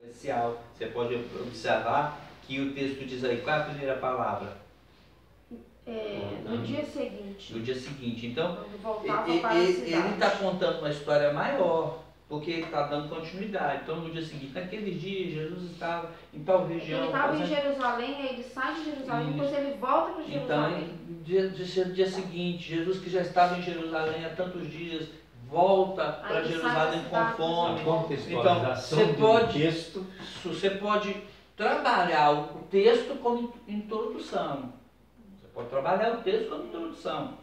Especial, você pode observar que o texto diz aí, qual é a primeira palavra? No dia seguinte. No dia seguinte. Então, ele está contando uma história maior, porque ele está dando continuidade. Então, no dia seguinte, naqueles dias, Jesus estava em tal região. Ele estava em Jerusalém, aí ele sai de Jerusalém, depois ele volta para Jerusalém. Então, no dia seguinte, Jesus que já estava em Jerusalém há tantos dias, volta para Jerusalém com fome. Então, você pode trabalhar o texto como introdução. Você pode trabalhar o texto como introdução.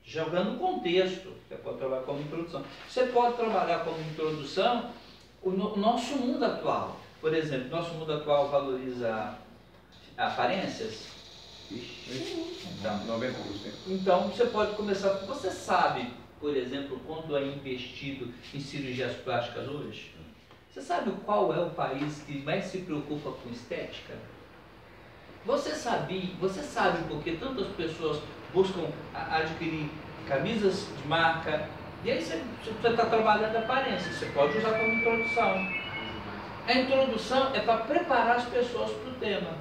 Jogando contexto, você pode trabalhar como introdução. Você pode trabalhar como introdução o nosso mundo atual. Por exemplo, nosso mundo atual valoriza aparências. Então, você pode começar. Você sabe, por exemplo, quando é investido em cirurgias plásticas hoje? Você sabe qual é o país que mais se preocupa com estética? Você sabe porque tantas pessoas buscam adquirir camisas de marca, e aí você está trabalhando a aparência, você pode usar como introdução. A introdução é para preparar as pessoas para o tema.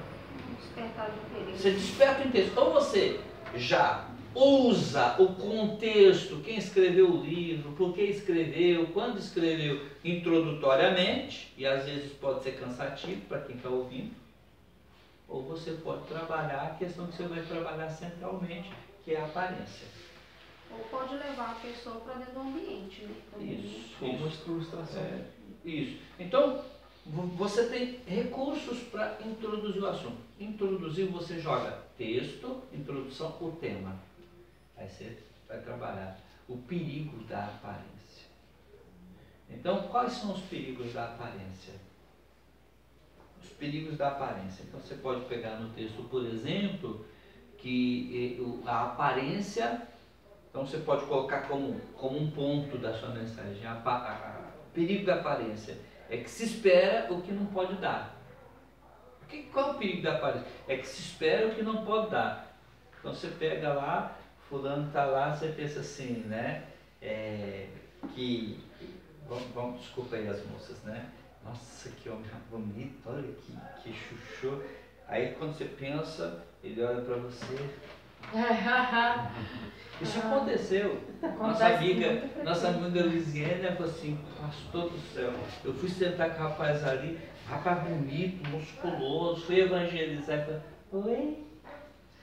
Despertar o interesse. Você desperta o interesse. Ou você já usa o contexto, quem escreveu o livro, por que escreveu, quando escreveu, introdutoriamente, e às vezes pode ser cansativo para quem está ouvindo, ou você pode trabalhar a questão que você vai trabalhar centralmente, que é a aparência. Ou pode levar a pessoa para dentro do ambiente, né? Isso. Como uma ilustração. Isso. Então, você tem recursos para introduzir o assunto. Introduzir, você joga texto, introdução, o tema. Aí você vai trabalhar o perigo da aparência. Então, quais são os perigos da aparência? Os perigos da aparência. Então, você pode pegar no texto, por exemplo, que a aparência, então você pode colocar como um ponto da sua mensagem, o perigo da aparência é que se espera o que não pode dar. Qual é o perigo da aparência? É que se espera o que não pode dar. Então você pega lá, fulano está lá, você pensa assim, né? Desculpa aí as moças, né? Nossa, que homem bonito, olha que chuchu. Aí quando você pensa, ele olha para você. Isso aconteceu. Nossa amiga Lisiane falou assim, pastor do céu, eu fui sentar com o rapaz ali, rapaz bonito, musculoso, fui evangelizar e falei, oi,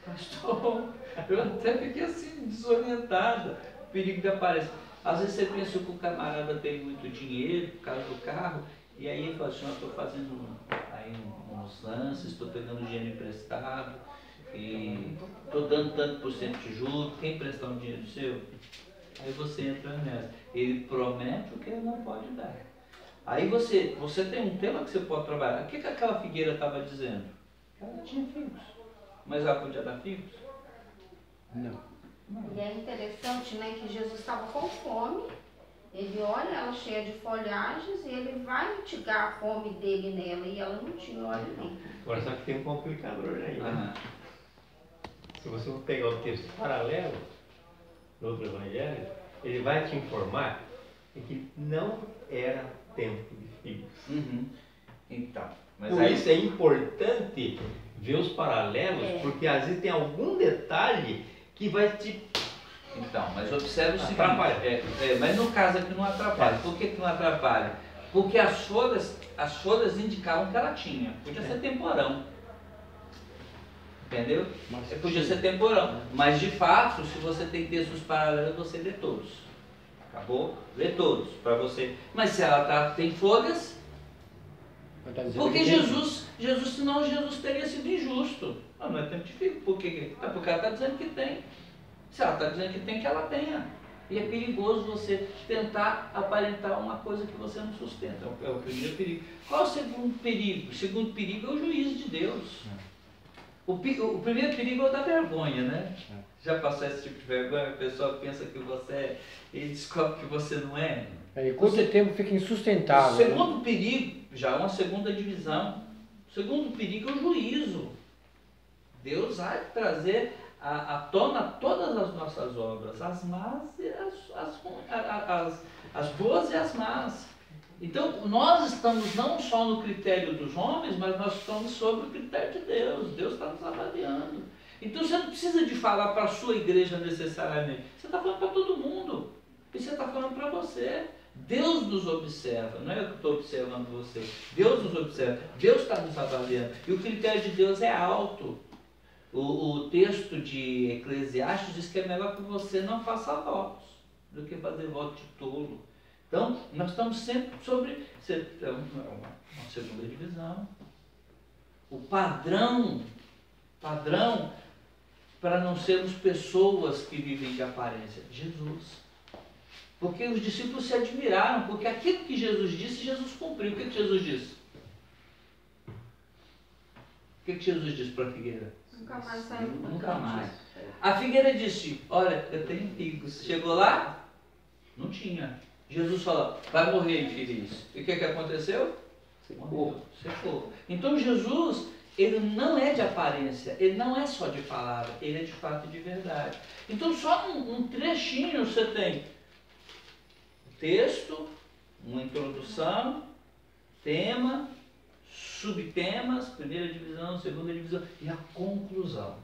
pastor, eu até fiquei assim, desorientada, o perigo da aparência. Às vezes você pensa que o camarada tem muito dinheiro por causa do carro, e aí ele fala assim, eu estou fazendo aí uns lances, estou pegando dinheiro emprestado, e estou dando tanto por cento de juros, quem emprestar um dinheiro seu? Aí você entra nessa. Ele promete o que ele não pode dar. Aí você tem um tema que você pode trabalhar. O que aquela figueira estava dizendo? Ela tinha figos. Mas ela podia dar figos? Não. E é interessante, né, que Jesus estava com fome, ele olha ela cheia de folhagens e ele vai mitigar a fome dele nela, e ela não tinha óleo nem. Agora só que tem um complicador aí, né? Se você for pegar o texto paralelo do outro evangelho, ele vai te informar que não era tempo de figos. Então, mas por isso é importante ver os paralelos, porque às vezes tem algum detalhe que vai te... Então, mas observe o seguinte, mas no caso aqui não atrapalha. Por que não atrapalha? Porque as folhas indicavam que ela tinha. Podia ser temporão. Entendeu? Podia ser temporão. Mas de fato, se você tem textos paralelos, você lê todos. Acabou? Lê todos para você. Mas se ela tem folhas, porque Jesus, senão Jesus teria sido injusto. Não é tempo de figo. Porque ela está dizendo que tem. Se ela está dizendo que tem, que ela tenha. E é perigoso você tentar aparentar uma coisa que você não sustenta. É o primeiro perigo. Qual é o segundo perigo? O segundo perigo é o juízo de Deus. O primeiro perigo é o da vergonha, né? Já passou esse tipo de vergonha? A pessoa pensa que você é e descobre que você não é. E com o tempo fica insustentável. O segundo perigo, já é uma segunda divisão. O segundo perigo é o juízo. Deus vai trazer à tona todas as nossas obras, as más e as boas e as más. Então, nós estamos não só no critério dos homens, mas nós estamos sobre o critério de Deus. Deus está nos avaliando. Então, você não precisa de falar para a sua igreja necessariamente. Você está falando para todo mundo. E você está falando para você. Deus nos observa, não é eu que estou observando você. Deus nos observa. Deus está nos avaliando. E o critério de Deus é alto. O texto de Eclesiastes diz que é melhor que você não faça votos do que fazer voto de tolo. Então, nós estamos sempre sobre uma segunda divisão. O padrão para não sermos pessoas que vivem de aparência, Jesus. Porque os discípulos se admiraram, porque aquilo que Jesus disse, Jesus cumpriu. O que Jesus disse? O que Jesus disse para a figueira? Nunca mais saiu. Nunca mais. A figueira disse, olha, eu tenho figos. Chegou lá? Não tinha. Jesus falou, vai morrer, infeliz. E o que aconteceu? Morreu. Secou. Então Jesus, ele não é de aparência, ele não é só de palavra, ele é de fato e de verdade. Então só um trechinho você tem. O texto, uma introdução, tema, subtemas, primeira divisão, segunda divisão e a conclusão.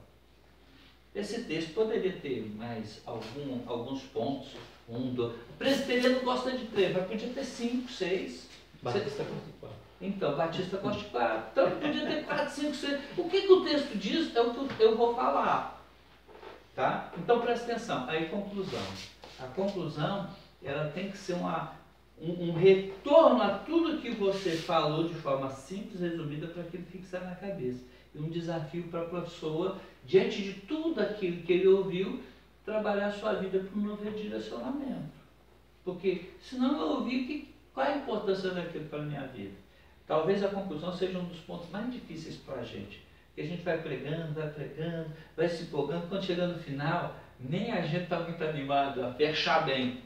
Esse texto poderia ter mais alguns pontos, o presbiteriano gosta de 3, mas podia ter 5, 6. Batista gosta de 4. Então, Batista gosta de 4. Então, podia ter 4, 5, 6. O que o texto diz é o que eu vou falar. Tá? Então, presta atenção. Aí, conclusão. A conclusão, ela tem que ser um retorno a tudo que você falou de forma simples, resumida, para que ele fixar na cabeça. E um desafio para a pessoa, diante de tudo aquilo que ele ouviu, trabalhar a sua vida para um novo redirecionamento. Porque, se não eu ouvir, qual é a importância daquilo para a minha vida? Talvez a conclusão seja um dos pontos mais difíceis para a gente. Porque a gente vai pregando, vai se empolgando, quando chega no final, nem a gente está muito animado a fechar bem.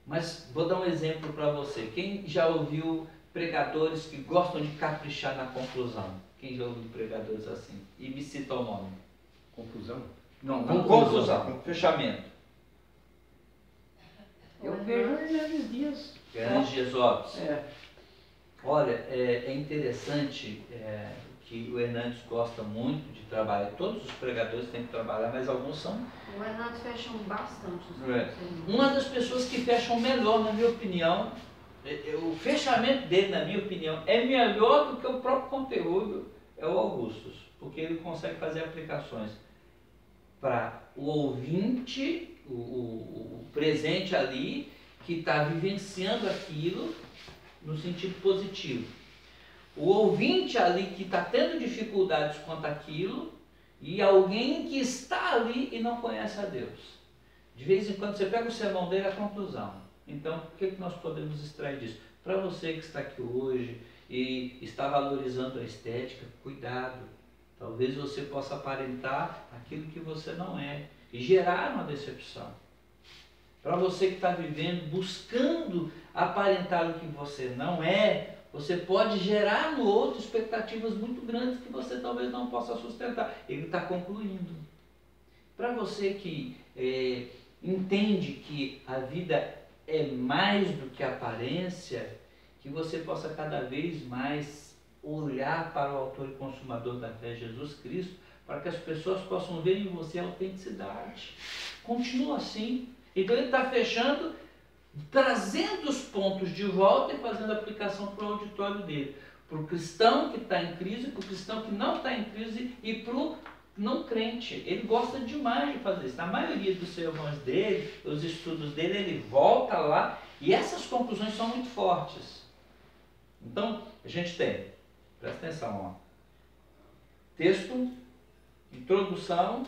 Mas vou dar um exemplo para você. Quem já ouviu pregadores que gostam de caprichar na conclusão? Quem já ouviu pregadores assim? E me cita o nome. Conclusão? Não, conclusão, fechamento. Eu vejo Hernandes Dias. Hernandes Dias Lopes. É. Olha, é interessante que o Hernandes gosta muito de trabalhar. Todos os pregadores têm que trabalhar, mas alguns são... O Hernandes fecha bastante os Uma das pessoas que fecham melhor, na minha opinião, o fechamento dele, na minha opinião, é melhor do que o próprio conteúdo, é o Augustus. Porque ele consegue fazer aplicações para o ouvinte, o presente ali, que está vivenciando aquilo no sentido positivo. O ouvinte ali que está tendo dificuldades quanto àquilo e alguém que está ali e não conhece a Deus. De vez em quando você pega o sermão dele, a conclusão. Então, o que nós podemos extrair disso? Para você que está aqui hoje e está valorizando a estética, cuidado. Talvez você possa aparentar aquilo que você não é e gerar uma decepção. Para você que está vivendo, buscando aparentar o que você não é, você pode gerar no outro expectativas muito grandes que você talvez não possa sustentar. Ele está concluindo. Para você que entende que a vida é mais do que aparência, que você possa cada vez mais olhar para o autor e consumador da fé, Jesus Cristo, para que as pessoas possam ver em você a autenticidade. Continua assim. Então ele está fechando, trazendo os pontos de volta e fazendo aplicação para o auditório dele. Para o cristão que está em crise, para o cristão que não está em crise e para o não crente. Ele gosta demais de fazer isso. Na maioria dos sermões dele, os estudos dele, ele volta lá e essas conclusões são muito fortes. Então, a gente tem, presta atenção, ó, texto, introdução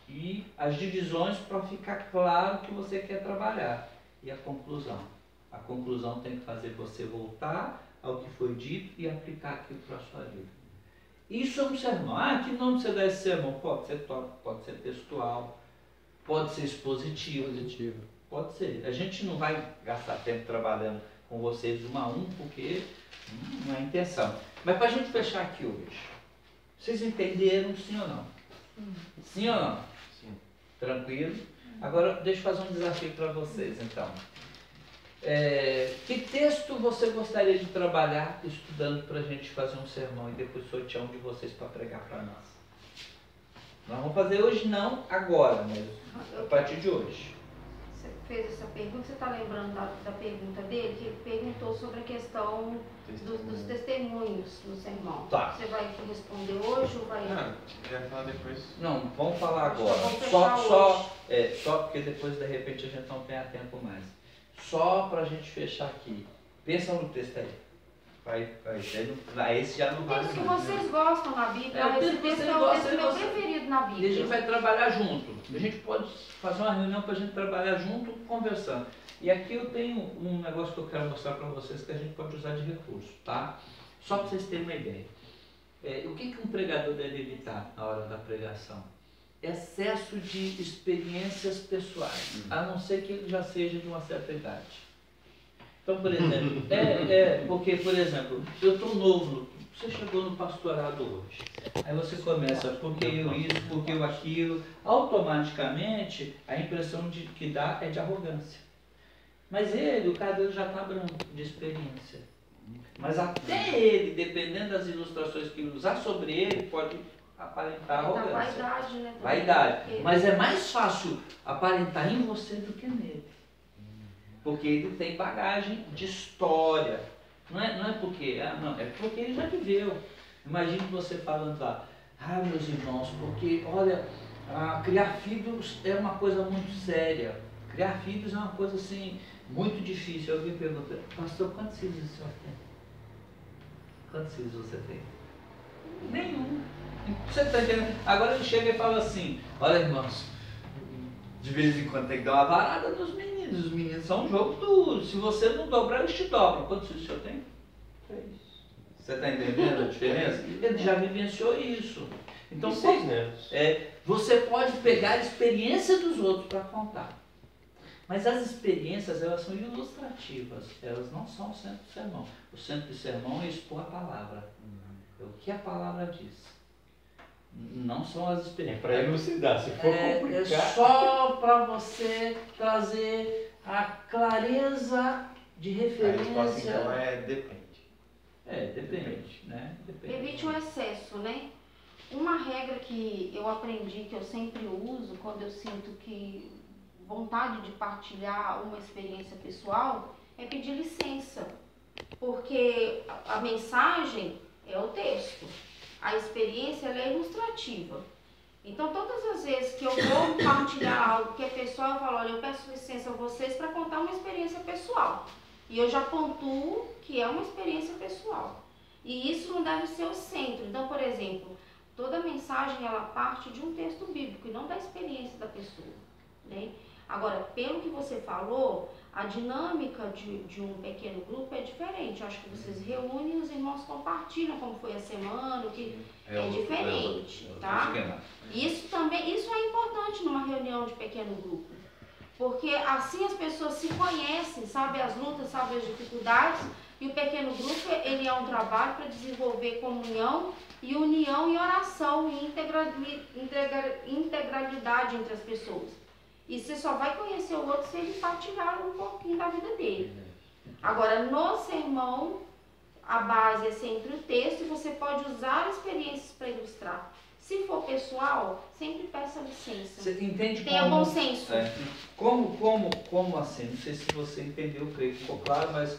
e as divisões para ficar claro o que você quer trabalhar. E a conclusão. A conclusão tem que fazer você voltar ao que foi dito e aplicar aquilo para a sua vida. Isso é um sermão. Que nome você dá esse sermão? Pode ser textual, pode ser expositivo. Pode ser. A gente não vai gastar tempo trabalhando com vocês um a um, porque não é a intenção. Mas para a gente fechar aqui hoje, vocês entenderam sim ou não? Sim ou não? Sim. Tranquilo? Agora, deixa eu fazer um desafio para vocês, então. Que texto você gostaria de trabalhar estudando para a gente fazer um sermão e depois sortear um de vocês para pregar para nós? Nós vamos fazer hoje não, agora, mas a partir de hoje. Você fez essa pergunta, você está lembrando da pergunta dele? Que ele perguntou sobre a questão dos testemunhos no sermão. Tá. Você vai responder hoje ou vai... Não, já falar depois. Não, vamos falar agora. Vamos fechar Só porque depois de repente a gente não tem tempo mais. Só para a gente fechar aqui. Pensa no texto aí. Esse já não O vale texto que mais, vocês né? gostam na Bíblia, o esse texto que texto vocês é o gostam, texto meu você- preferido na E a gente Bíblia. vai trabalhar junto. A gente pode fazer uma reunião para a gente trabalhar junto, conversando. E aqui eu tenho um negócio que eu quero mostrar para vocês que a gente pode usar de recurso, tá? Só para vocês terem uma ideia. O que um pregador deve evitar na hora da pregação? Excesso de experiências pessoais, a não ser que ele já seja de uma certa idade. Então, por exemplo, porque, por exemplo, eu estou novo, você chegou no pastorado hoje, aí você começa, porque eu isso, porque eu aquilo, automaticamente a impressão que dá é de arrogância. Mas o cara dele já está branco de experiência. Mas até ele, dependendo das ilustrações que usar sobre ele, pode aparentar Da arrogância. vaidade, né? Vaidade. Mas é mais fácil aparentar em você do que nele. Porque ele tem bagagem de história. Não é porque, é porque ele já viveu. Imagine você falando lá, meus irmãos, porque, olha, criar filhos é uma coisa muito séria. Criar filhos é uma coisa assim, muito difícil. Alguém pergunta, pastor, quantos filhos o senhor tem? Quantos filhos você tem? Nenhum. Você está entendendo? Agora ele chega e fala assim, olha irmãos, de vez em quando tem que dar uma varada nos meninos. Os meninos são um jogo duro. Se você não dobrar, eles te dobram. Quantos filhos o senhor tem? 3. Você está entendendo a diferença? Ele já vivenciou isso. Então, 6 netos. você pode pegar a experiência dos outros para contar. Mas as experiências, elas são ilustrativas. Elas não são o centro do sermão. O centro do sermão é expor a palavra. É o que a palavra diz. Não são as experiências. Para elucidar, se for complicar. É só para você trazer a clareza de A referência. resposta então depende. Depende, né? Depende. Evite o excesso, né? Uma regra que eu aprendi, que eu sempre uso, quando eu sinto que vontade de partilhar uma experiência pessoal, é pedir licença. Porque a mensagem é o texto. A experiência ela é ilustrativa. Então, todas as vezes que eu vou partilhar algo que é pessoal, eu falo, olha, eu peço licença a vocês para contar uma experiência pessoal. E eu já pontuo que é uma experiência pessoal. E isso não deve ser o centro. Então, por exemplo, toda mensagem ela parte de um texto bíblico e não da experiência da pessoa, né? Agora, pelo que você falou, a dinâmica de um pequeno grupo é diferente. Eu acho que vocês reúnem e os irmãos compartilham como foi a semana, o que é diferente, tá? Isso é importante numa reunião de pequeno grupo. Porque assim as pessoas se conhecem, sabem as lutas, sabem as dificuldades, e o pequeno grupo ele é um trabalho para desenvolver comunhão e união e oração e integralidade entre as pessoas. E você só vai conhecer o outro se ele partilhar um pouquinho da vida dele. Agora, no sermão, a base é sempre o texto e você pode usar experiências para ilustrar. Se for pessoal, sempre peça licença. Você entende Tenha bom senso. Como assim? Não sei se você entendeu, creio que ficou claro, mas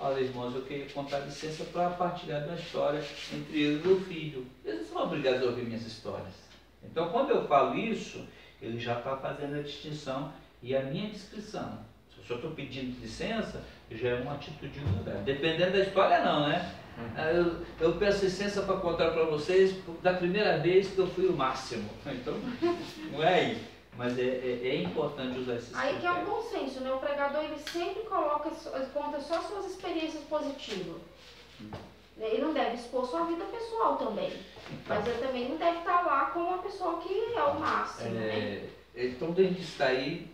olha, irmãos, eu queria contar licença para partilhar de uma história entre eu e meu filho. Eles não são obrigados a ouvir minhas histórias. Então, quando eu falo isso, ele já está fazendo a distinção e a minha descrição. Se eu estou pedindo licença, já é uma atitude humildade. Dependendo da história, não, né? Eu peço licença para contar para vocês da primeira vez que eu fui o máximo. Então, não é aí. Mas é importante usar esses Aí que é o bom senso, né? O pregador ele sempre conta só suas experiências positivas. Ele não deve expor sua vida pessoal também. Então, Mas ele também não deve estar lá com uma pessoa que é o máximo, né? Então, dentro disso aí,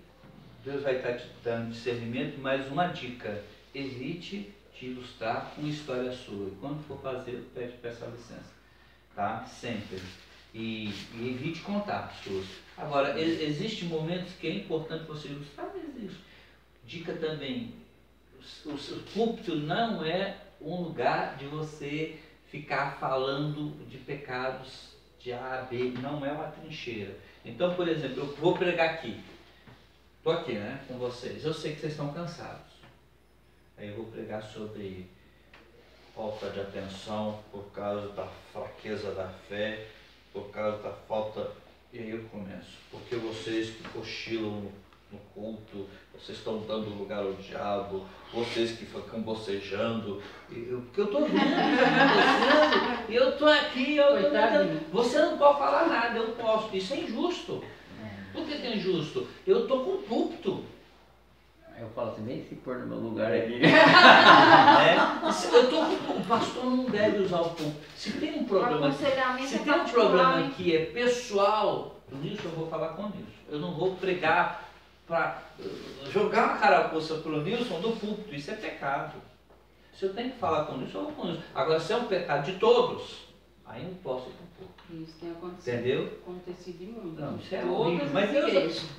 Deus vai estar te dando discernimento, mas uma dica: evite te ilustrar com história sua. E quando for fazer, peça licença, tá? Sempre. E evite contar suas. Agora, existem momentos que é importante você ilustrar, mas existe. Dica também, o púlpito não é um lugar de você ficar falando de pecados de A a B, não é uma trincheira. Então, por exemplo, eu vou pregar aqui. Estou aqui, né, com vocês. Eu sei que vocês estão cansados. Aí eu vou pregar sobre falta de atenção por causa da fraqueza da fé, por causa da falta... E aí eu começo. Porque vocês que cochilam no culto, vocês estão dando lugar ao diabo, vocês que ficam bocejando, porque eu estou vendo, e eu estou aqui, eu estou tentando. Você não pode falar nada, eu posso. Isso é injusto. Por que é injusto? Eu estou com púlpito. Eu falo assim, nem se pôr no meu lugar aqui. O pastor não deve usar o púlpito. Se tem um problema, que é pessoal, nisso eu vou falar com o Nilson. Eu não vou pregar para jogar uma carapuça para o Nilson do púlpito. Isso é pecado. Se eu tenho que falar com o Nilson, eu vou com o Nilson. Agora, se é um pecado de todos, aí eu não posso ir para o púlpito. Isso tem acontecido. Entendeu? Acontecido muito. Não, isso é horrível. Mas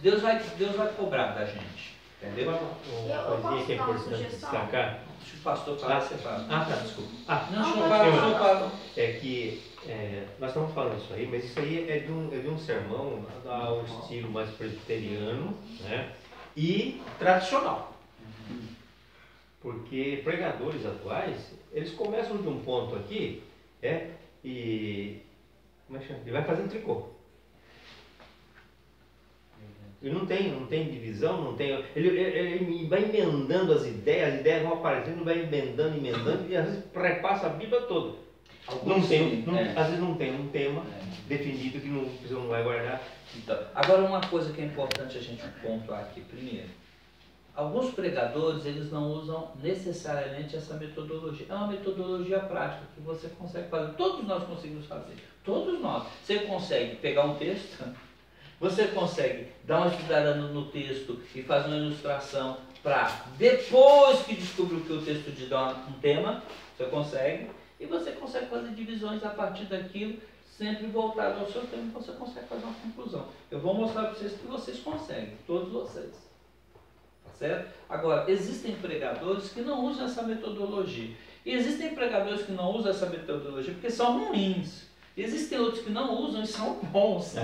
Deus vai cobrar da gente. Entendeu? Uma coisinha que é importante destacar. Se o pastor falar, você fala. Tá, desculpa. É que nós estamos falando isso aí, mas isso aí é de um sermão ao estilo mais presbiteriano, né? E tradicional. Porque pregadores atuais, eles começam de um ponto aqui, e como é que chama? Ele vai fazendo tricô. E não tem divisão, não tem. Ele vai emendando as ideias vão aparecendo, vai emendando, e às vezes prepassa a Bíblia toda. Às vezes não tem um tema definido que a pessoa não vai guardar. Então, agora uma coisa que é importante a gente pontuar aqui primeiro. Alguns pregadores, eles não usam necessariamente essa metodologia. É uma metodologia prática que você consegue fazer. Todos nós conseguimos fazer. Todos nós. Você consegue pegar um texto, você consegue dar uma estudada no texto e fazer uma ilustração para, depois que descobriu que o texto te dá um tema, você consegue. E você consegue fazer divisões a partir daquilo, sempre voltado ao seu tema, você consegue fazer uma conclusão. Eu vou mostrar para vocês que vocês conseguem, todos vocês. Tá certo? Agora, existem pregadores que não usam essa metodologia. E existem pregadores que não usam essa metodologia porque são ruins. E existem outros que não usam e são bons.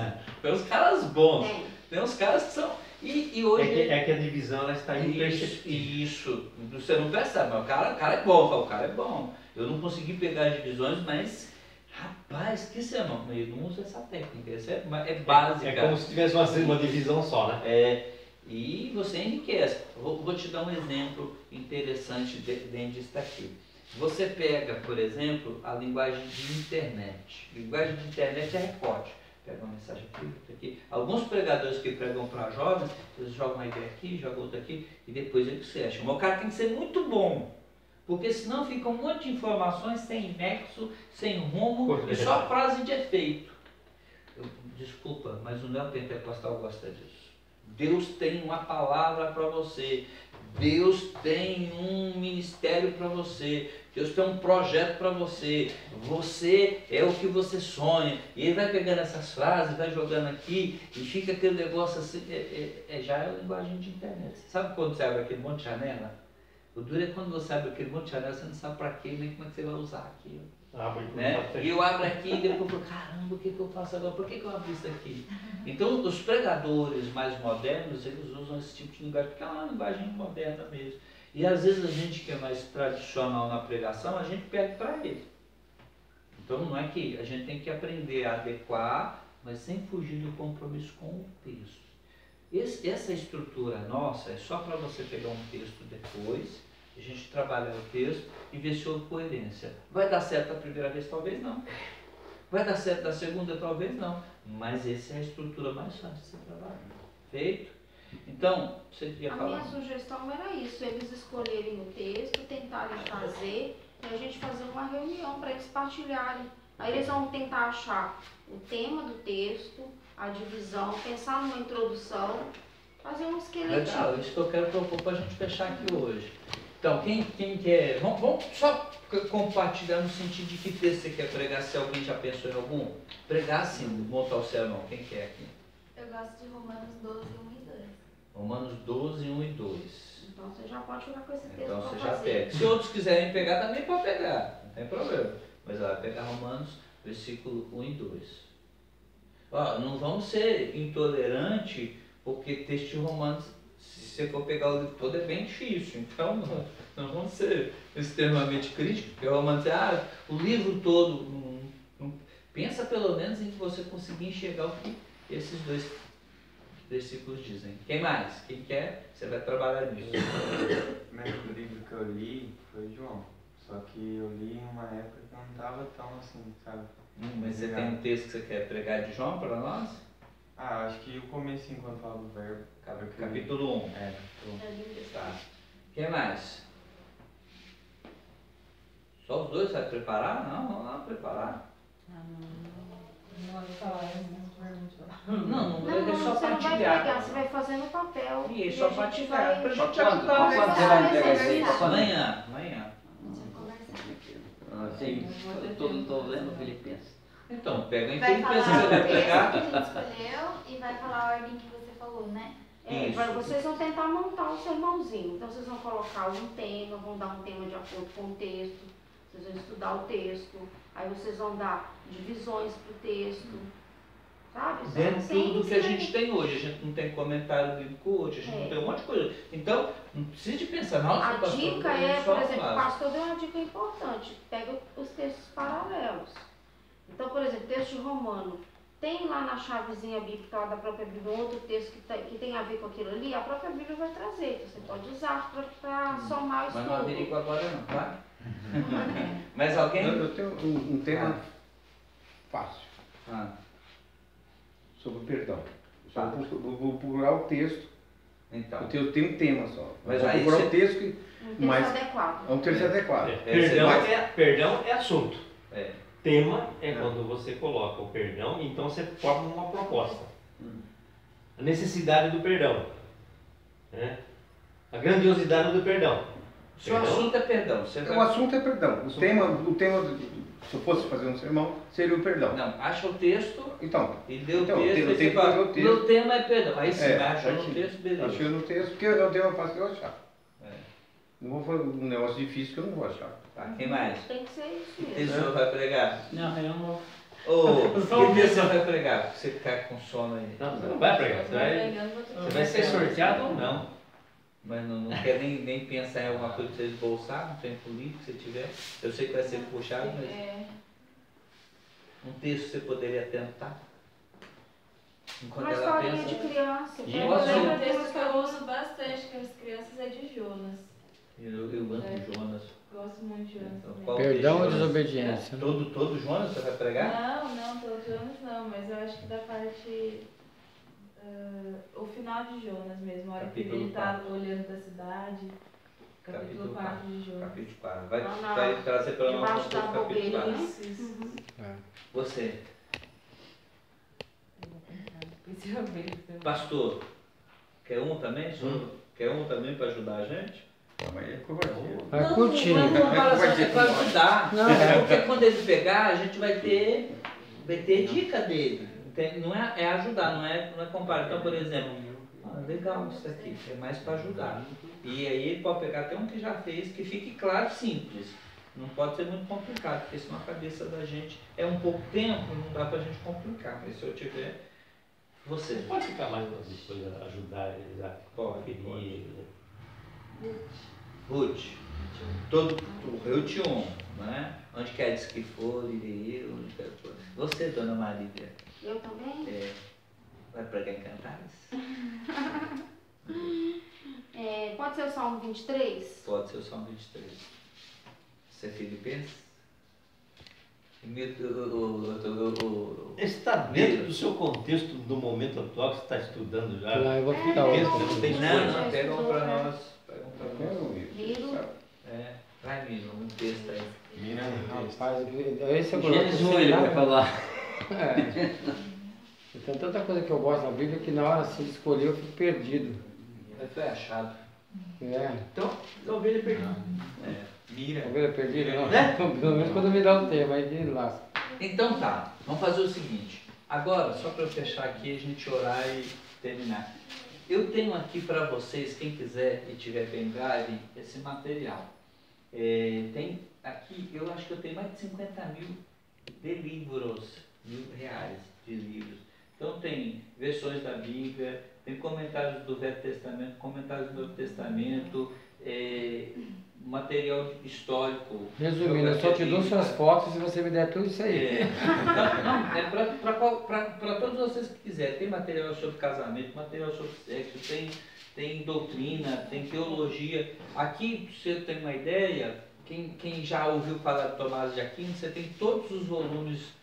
Tem uns caras bons. Tem uns caras que são... E hoje... que a divisão ela está imperceptível. Isso. Você não percebe, mas o cara é bom. O cara é bom. Eu não consegui pegar as divisões, mas... Rapaz, que sermão. Eu não uso essa técnica. Essa é básica. É como se tivesse uma divisão só, né? E você enriquece. Vou te dar um exemplo interessante dentro disso aqui. Você pega, por exemplo, a linguagem de internet. A linguagem de internet é recorte. Pega uma mensagem aqui, outra aqui. Alguns pregadores que pregam para jovens, eles jogam uma ideia aqui, jogam outra aqui, e depois eles se acham. Mas o cara tem que ser muito bom. Porque senão fica um monte de informações sem nexo, sem rumo, e só frase de efeito. Desculpa, mas o neopentecostal gosta disso. Deus tem uma palavra para você. Deus tem um ministério para você. Deus tem um projeto para você. Você é o que você sonha. E ele vai pegando essas frases, vai jogando aqui, e fica aquele negócio assim. Já é a linguagem de internet. Sabe quando você abre aquele monte de janela? O duro é quando você abre aquele monte de janela, você não sabe para quê, nem como é que você vai usar aquilo. Né? E eu abro aqui e depois eu falo, caramba, o que eu faço agora? Por que eu abro isso aqui? Então, os pregadores mais modernos, eles usam esse tipo de linguagem, porque é uma linguagem moderna mesmo. E às vezes a gente que é mais tradicional na pregação, a gente perde para ele. Então, não é que a gente tem que aprender a adequar, mas sem fugir do compromisso com o texto. Essa estrutura nossa é só para você pegar um texto depois, a gente trabalhar o texto e ver se houve coerência. Vai dar certo a primeira vez? Talvez não. Vai dar certo da segunda? Talvez não. Mas essa é a estrutura mais fácil de ser trabalhada. Feito? Então, você queria falar? A minha sugestão era isso, eles escolherem o texto, tentarem fazer, e a gente fazer uma reunião para eles partilharem. Aí eles vão tentar achar o tema do texto, a divisão, pensar numa introdução, fazer um esqueleto. Legal, isso que eu quero propor para a gente fechar aqui hoje. Então, quem quer... Vamos só compartilhar no sentido de que texto você quer pregar, se alguém já pensou em algum. Pregar assim, montar o sermão, quem quer aqui? Eu gosto de Romanos 12, 1 e 2. Romanos 12, 1 e 2. Então você já pode ficar com esse texto Então para você já fazer. pega. Se outros quiserem pegar, também pode pegar, não tem problema. Mas ela vai pegar Romanos, versículo 1 e 2. Ó, não vamos ser intolerantes, porque texto de Romanos, se você for pegar o livro todo, é bem difícil. Então não vamos ser extremamente críticos, porque Romanos o livro todo. Pensa pelo menos em que você conseguir enxergar o que esses dois versículos dizem. Quem mais? Quem quer? Você vai trabalhar nisso. O primeiro livro que eu li foi João. Só que eu li em uma época que não estava tão assim, sabe? Mas você tem um texto que você quer pregar de João para nós? Acho que o comecinho quando fala do verbo. Capítulo 1. É, Tá. Quem mais? Só os dois vai preparar? Não, vamos lá preparar. Não vai falar, Não, Não, é só você não vai partilhar. pegar, você vai fazer no papel. E é só a gente partilhar. Pra gente Quando ajudar. você vai entregar Exercício. isso? Amanhã. Sim, eu tô lendo Filipenses. Então, pega em Vai Filipenses, falar você o vai texto pregar. que a gente escolheu e vai falar a ordem que você falou, né? Isso. Vocês vão tentar montar o sermãozinho. Então vocês vão colocar um tema, vão dar um tema de acordo com o texto, vocês vão estudar o texto, aí vocês vão dar divisões para o texto, sabe? Dentro do que a gente tem hoje. A gente não tem comentário bíblico hoje, a gente não tem um monte de coisa. Então, não precisa de pensar, nossa, A pastor, dica eu é, só por exemplo, o faço. pastor deu uma dica importante, pega os textos paralelos. Então, por exemplo, texto de Romano, tem lá na chavezinha bíblica lá da própria Bíblia um outro texto que tem a ver com aquilo ali, a própria Bíblia vai trazer, então você pode usar para somar o Mas não estudo. averigua agora não, tá? Mais alguém? Eu tenho um tema fácil Ah, sobre perdão. Tá. Vou procurar o texto. então. Eu tenho um tema só. Mas Vou aí procurar você- o texto que Um texto Mas- adequado. é um texto adequado. Perdão é assunto. É. Tema é quando você coloca o perdão, então você forma uma proposta. A necessidade do perdão. Né? A grandiosidade do perdão. O seu Perdão? assunto é perdão. Você O vai... assunto é perdão. O tema, se eu fosse fazer um sermão, seria o perdão. Não, acha o texto Então, e deu Então, o texto. eu Aí tenho você que fala, fazer o texto. meu tema é perdão. Aí sim, acha no aqui. texto, beleza. Achei no texto, porque é um tema fácil de eu achar. É. Não vou fazer um negócio difícil que eu não vou achar. Tá, quem mais? Tem que ser isso Que texto o mesmo. senhor vai pregar? Não, eu não. Ô, que texto o senhor vai pregar? Pra você ficar com sono aí. Não, você não vai pregar, você vai ser sorteado ou não. Mas não quer nem pensar em alguma coisa pra você esbolsar, no tempo livre que você tiver. Eu sei que vai ser puxado, mas um texto você poderia tentar. Enquanto Uma ela historinha de pensa. criança. E Eu você? lembro Um de uma texto que eu historinha. uso bastante com as crianças é de Jonas. Eu amo Jonas. Gosto muito de Jonas Então, também. qual Perdão ou texto, Jonas? desobediência? Todo Jonas você vai pregar? Não, todo Jonas não, mas eu acho que da parte. O final de Jonas mesmo, a hora que Capítulo ele tá olhando da cidade. Capítulo 4 de Jonas. Capítulo 4. Vai, Lá na- vai trazer para nós debaixo o da capítulo bobeira, 4. né? Isso. Você, Principalmente. pastor, quer um também? Senhor? Quer um também para ajudar a gente? Mas é covardia. Vai curtir. Não, é para ajudar. Não. Porque quando ele pegar, a gente vai ter dica dele. Não é ajudar, não é comparar. Então, por exemplo, legal isso aqui, é mais para ajudar. E aí ele pode pegar até um que já fez, que fique claro, simples. Não pode ser muito complicado, porque senão a cabeça da gente é um pouco tempo, não dá para a gente complicar. Mas se eu tiver, você. Pode ficar mais uma coisa, ajudar eles a Pode. definir. Ruth, todo Ruth 1, né? Onde queres que for, irei eu, onde quer que for. Você, dona Maria, Eu também? vai pregar em Cantares? Pode ser o Salmo 23? Pode ser o Salmo 23. Você é filipenses? Está dentro do seu contexto do momento atual que você está estudando já. Lá eu vou ficar Pensa, outro. não tem Não, pega um para nós. Pega um para nós. Quero ouvir. Livro. Vai, Mino, um texto aí. Mira, Rapaz, esse é o Gênesis 1 problema. ele vai falar. Tem tanta coisa que eu gosto na Bíblia que na hora assim, de escolher eu fico perdido. Foi achado. Então, a ovelha perdida. mira. Ovelha perdida, não. Pelo menos quando me dá o tema, aí de lasca. Então tá, vamos fazer o seguinte. Agora, só para eu fechar aqui, a gente orar e terminar. Eu tenho aqui para vocês, quem quiser e tiver pendrive, esse material. Tem aqui, eu acho que eu tenho mais de 50 mil de livros, R$ 1.000 de livros. Então tem versões da Bíblia, tem comentários do Velho Testamento, comentários do Novo Testamento, material histórico. Resumindo, eu só te dou suas fotos se você me der tudo isso aí. Não, é para todos vocês que quiserem. Tem material sobre casamento, material sobre sexo, tem doutrina, tem teologia. Aqui, para você ter uma ideia, quem já ouviu falar de Tomás de Aquino, você tem todos os volumes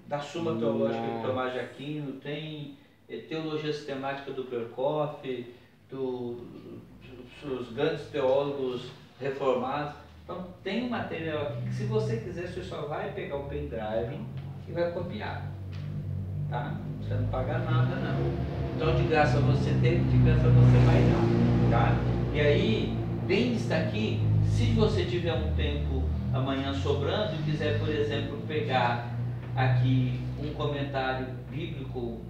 da Suma Teológica de Tomás de Aquino, tem teologia sistemática do Berkoff, dos grandes teólogos reformados. Então tem um material aqui que, se você quiser, você só vai pegar o pendrive e vai copiar, tá? Você não paga nada não. Então de graça você tem, de graça você vai dar, tá? E aí, dentro disso aqui, se você tiver um tempo amanhã sobrando e quiser, por exemplo, pegar aqui um comentário bíblico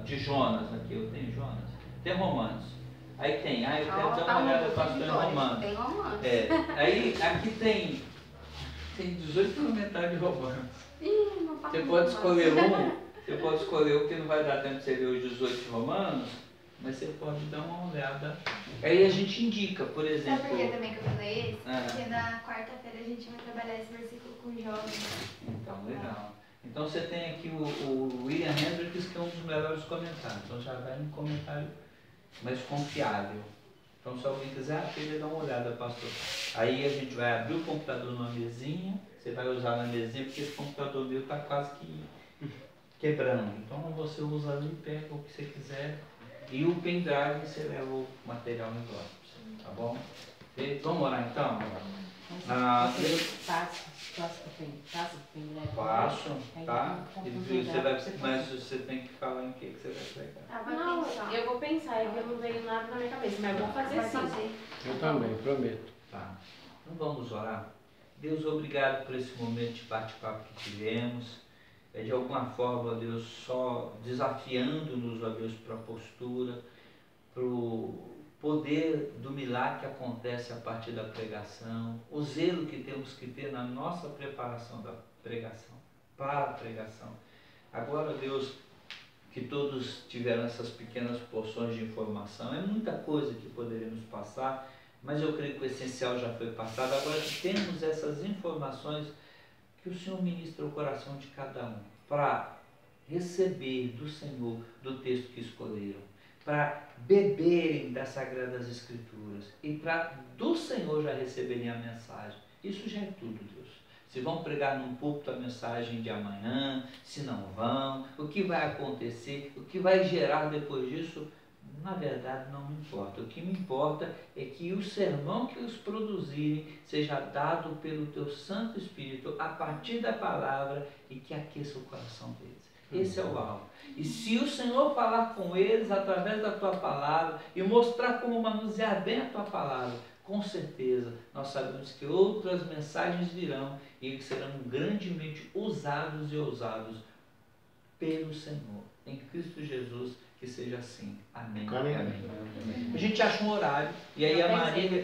de Jonas, aqui eu tenho Jonas, tem Romanos. Aí tem, eu quero dar uma olhada, pastor, em Romanos. Tem Romanos. Aí aqui tem 18 comentários de Romanos. Você pode escolher um que não vai dar tempo de você ler os 18 Romanos, mas você pode dar uma olhada. Aí a gente indica, por exemplo. Sabe por que também que eu falei esse? Porque na quarta-feira a gente vai trabalhar esse versículo com jovens. Então, legal. Então você tem aqui o William Hendricks, que é um dos melhores comentários. Então já vai um comentário mais confiável. Então, se alguém quiser, dá uma olhada, pastor. Aí a gente vai abrir o computador numa mesinha, você vai usar na mesinha, porque esse computador meu está quase que quebrando. Então você usa ali, pega o que você quiser, e o pendrive você leva o material embora, tá bom? Vamos orar então? Passo, tá? Mas você tem que falar em que você vai pregar. Não, eu vou pensar, é que eu não veio nada na minha cabeça, mas eu vou fazer sim. Eu também, prometo. Tá. Então vamos orar. Deus, obrigado por esse momento de bate-papo que tivemos. De alguma forma, Deus, só desafiando-nos, ó Deus, para a postura, para o poder do milagre que acontece a partir da pregação, o zelo que temos que ter na nossa preparação da pregação, para a pregação. Agora, Deus, que todos tiveram essas pequenas porções de informação, é muita coisa que poderíamos passar, mas eu creio que o essencial já foi passado. Agora que temos essas informações, que o Senhor ministra o coração de cada um, para receber do Senhor, do texto que escolheram, para beberem das Sagradas Escrituras e para do Senhor já receberem a mensagem. Isso já é tudo, Deus. Se vão pregar num púlpito a mensagem de amanhã, se não vão, o que vai acontecer, o que vai gerar depois disso, na verdade não me importa. O que me importa é que o sermão que os produzirem seja dado pelo Teu Santo Espírito a partir da palavra e que aqueça o coração deles. Esse é o alvo. E se o Senhor falar com eles através da Tua palavra e mostrar como manusear bem a Tua palavra, com certeza nós sabemos que outras mensagens virão e que serão grandemente usados e ousados pelo Senhor. Em Cristo Jesus, que seja assim. Amém. Amém. A gente acha um horário e aí a Marília...